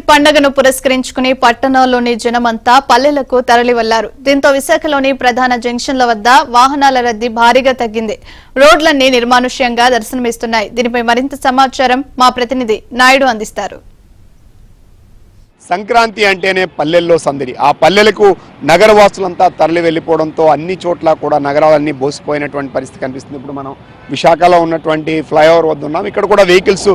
పండుగను పురస్కరించుకుని పట్టణంలోని జనమంతా పల్లెలకు తరలివెళ్లారు. దీంతో విశాఖలోని ప్రధాన జంక్షన్ల వద్ద వాహనాల రద్దీ భారీగా తగ్గింది. రోడ్లన్నీ నిర్మానుష్యంగా దర్శనమిస్తున్నాయి. దీనిపై మరింత సమాచారం మా ప్రతినిధి నాయుడు అందిస్తారు. సంక్రాంతి అంటేనే పల్లెల్లో సందడి. ఆ పల్లెలకు నగరవాసులంతా తరలి వెళ్ళిపోవడంతో అన్ని చోట్ల కూడా నగరాలన్నీ బోసిపోయినటువంటి పరిస్థితి కనిపిస్తుంది. ఇప్పుడు మనం విశాఖలో ఉన్నటువంటి ఫ్లైఓవర్ వద్ద ఉన్నాం. ఇక్కడ కూడా వెహికల్స్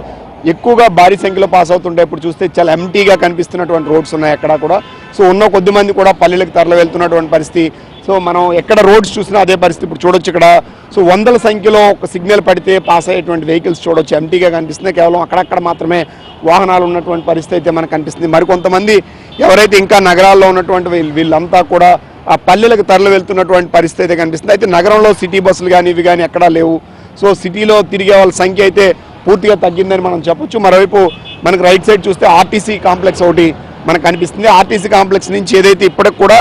ఎక్కువగా భారీ సంఖ్యలో పాస్ అవుతుంటాయి. ఇప్పుడు చూస్తే చాలా ఎంటీగా కనిపిస్తున్నటువంటి రోడ్స్ ఉన్నాయి అక్కడ కూడా. సో ఉన్న కొద్ది మంది కూడా పల్లెలకు తరలి వెళ్తున్నటువంటి పరిస్థితి. సో మనం ఎక్కడ రోడ్స్ చూసినా అదే పరిస్థితి ఇప్పుడు చూడొచ్చు. ఇక్కడ సో వందల సంఖ్యలో ఒక సిగ్నల్ పడితే పాస్ అయ్యేటువంటి వెహికల్స్ చూడొచ్చు. ఎంటీగా కనిపిస్తుంది. కేవలం అక్కడక్కడ మాత్రమే వాహనాలు ఉన్నటువంటి పరిస్థితి అయితే మనకు కనిపిస్తుంది. మరికొంతమంది ఎవరైతే ఇంకా నగరాల్లో ఉన్నటువంటి వీళ్ళంతా కూడా ఆ పల్లెలకు తరలి వెళ్తున్నటువంటి పరిస్థితి అయితే కనిపిస్తుంది. అయితే నగరంలో సిటీ బస్సులు కానీ ఇవి కానీ ఎక్కడా లేవు. సో సిటీలో తిరిగే వాళ్ళ సంఖ్య అయితే పూర్తిగా తగ్గిందని మనం చెప్పొచ్చు. మరోవైపు మనకు రైట్ సైడ్ చూస్తే ఆర్టీసీ కాంప్లెక్స్ ఒకటి మనకు కనిపిస్తుంది. ఆర్టీసీ కాంప్లెక్స్ నుంచి ఏదైతే ఇప్పటికి కూడా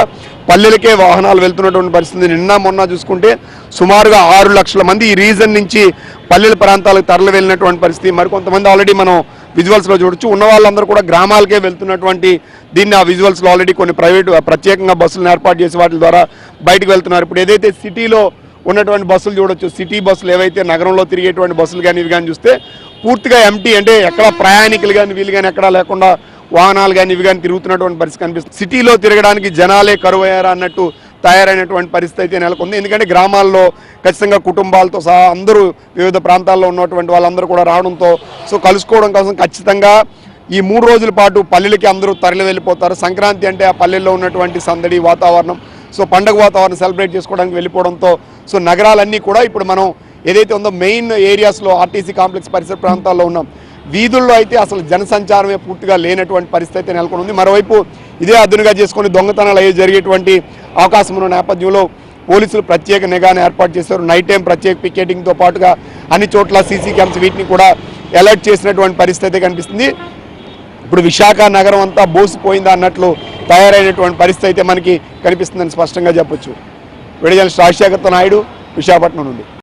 పల్లెలకే వాహనాలు వెళ్తున్నటువంటి పరిస్థితి. నిన్న మొన్న చూసుకుంటే సుమారుగా 6 లక్షల మంది ఈ రీజన్ నుంచి పల్లెల ప్రాంతాలకు తరలి వెళ్ళినటువంటి పరిస్థితి. మరికొంతమంది ఆల్రెడీ మనం విజువల్స్లో చూడొచ్చు. ఉన్న వాళ్ళందరూ కూడా గ్రామాలకే వెళ్తున్నటువంటి దీన్ని ఆ విజువల్స్లో ఆల్రెడీ కొన్ని ప్రైవేటు ప్రత్యేకంగా బస్సులను ఏర్పాటు చేసి వాటి ద్వారా బయటకు వెళ్తున్నారు. ఇప్పుడు ఏదైతే సిటీలో ఉన్నటువంటి బస్సులు చూడొచ్చు, సిటీ బస్సులు ఏవైతే నగరంలో తిరిగేటువంటి బస్సులు కానీ ఇవి కానీ చూస్తే పూర్తిగా ఎంటీ, అంటే ఎక్కడ ప్రయాణికులు కానీ వీళ్ళు కానీ ఎక్కడా లేకుండా వాహనాలు కానీ ఇవి కానీ తిరుగుతున్నటువంటి పరిస్థితి కనిపిస్తుంది. సిటీలో తిరగడానికి జనాలే కరువయ్యారా అన్నట్టు తయారైనటువంటి పరిస్థితి అయితే నెలకొంది. ఎందుకంటే గ్రామాల్లో ఖచ్చితంగా కుటుంబాలతో సహా అందరూ వివిధ ప్రాంతాల్లో ఉన్నటువంటి వాళ్ళందరూ కూడా రావడంతో సో కలుసుకోవడం కోసం ఖచ్చితంగా ఈ 3 రోజుల పాటు పల్లెలకి అందరూ తరలి వెళ్ళిపోతారు. సంక్రాంతి అంటే ఆ పల్లెల్లో ఉన్నటువంటి సందడి వాతావరణం, సో పండుగ వాతావరణం సెలబ్రేట్ చేసుకోవడానికి వెళ్ళిపోవడంతో సో నగరాలన్నీ కూడా ఇప్పుడు మనం ఏదైతే ఉందో మెయిన్ ఏరియాస్లో ఆర్టీసీ కాంప్లెక్స్ పరిసర ప్రాంతాల్లో ఉన్నాం. వీధుల్లో అయితే అసలు జనసంచారమే పూర్తిగా లేనటువంటి పరిస్థితి అయితే నెలకొని ఉంది. మరోవైపు ఇదే అదునుగా చేసుకుని దొంగతనాలు అయ్యి జరిగేటువంటి అవకాశం ఉన్న నేపథ్యంలో పోలీసులు ప్రత్యేక నిఘాను ఏర్పాటు చేశారు. నైట్ టైం ప్రత్యేక పికెటింగ్తో పాటుగా అన్ని చోట్ల సీసీ క్యామ్స్ వీటిని కూడా అలర్ట్ చేసినటువంటి పరిస్థితి అయితే కనిపిస్తుంది. ఇప్పుడు విశాఖ నగరం అంతా బోసిపోయిందా అన్నట్లు తయారైనటువంటి పరిస్థితి అయితే మనకి కనిపిస్తుందని స్పష్టంగా చెప్పొచ్చు. వీడియో జర్నలిస్ట్ రాజశేఖర్ నాయుడు, విశాఖపట్నం నుండి.